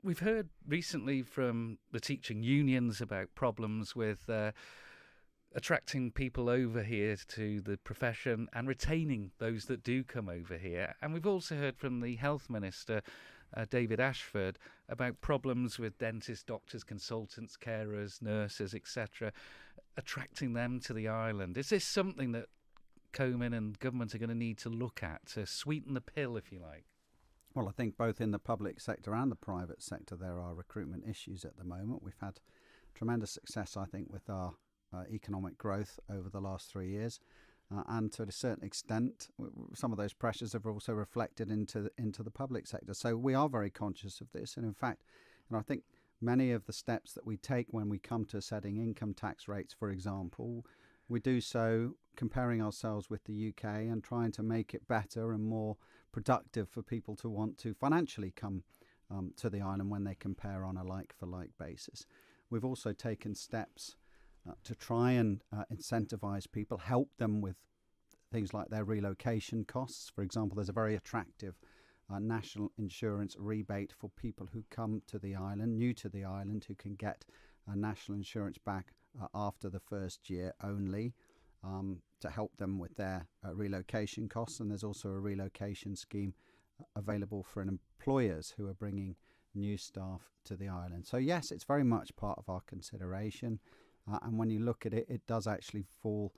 We've heard recently from the teaching unions about problems with attracting people over here to the profession and retaining those that do come over here. And we've also heard from the Health Minister, David Ashford, about problems with dentists, doctors, consultants, carers, nurses, etc., attracting them to the island. Is this something that Comyn and government are going to need to look at to sweeten the pill, if you like? Well, I think both in the public sector and the private sector there are recruitment issues at the moment. We've had tremendous success, I think, with our economic growth over the last 3 years. And to a certain extent, some of those pressures have also reflected into the public sector. So we are very conscious of this. And in fact, I think many of the steps that we take when we come to setting income tax rates, for example, we do so comparing ourselves with the UK and trying to make it better and more productive for people to want to financially come to the island when they compare on a like-for-like basis. We've also taken steps to try and incentivise people, help them with things like their relocation costs. For example, there's a very attractive national insurance rebate for people who come to the island, new to the island, who can get national insurance back after the first year only, to help them with their relocation costs. And there's also a relocation scheme available for employers who are bringing new staff to the island. So yes, it's very much part of our consideration. And when you look at it, it does actually fall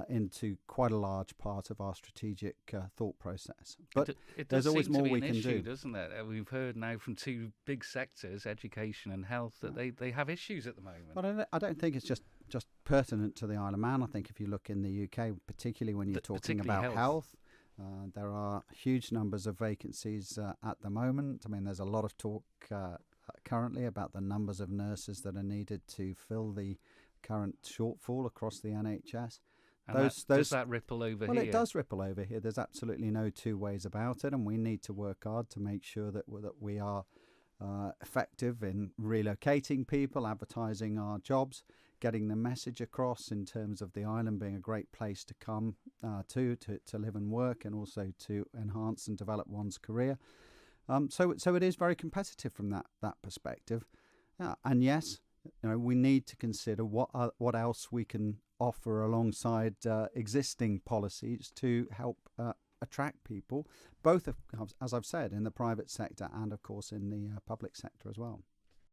into quite a large part of our strategic thought process. But there's always more we can do, doesn't it? We've heard now from two big sectors, education and health, that they have issues at the moment. But I don't think it's just pertinent to the Isle of Man. I think if you look in the UK, particularly when you're talking about health, there are huge numbers of vacancies at the moment. I mean, there's a lot of talk currently about the numbers of nurses that are needed to fill the current shortfall across the NHS. And does that ripple over here? Well, it does ripple over here. There's absolutely no two ways about it, and we need to work hard to make sure that we are effective in relocating people, advertising our jobs, getting the message across in terms of the island being a great place to come to live and work, and also to enhance and develop one's career. So it is very competitive from that perspective. And yes, we need to consider what else we can offer alongside existing policies to help attract people, both, as I've said, in the private sector and, of course, in the public sector as well.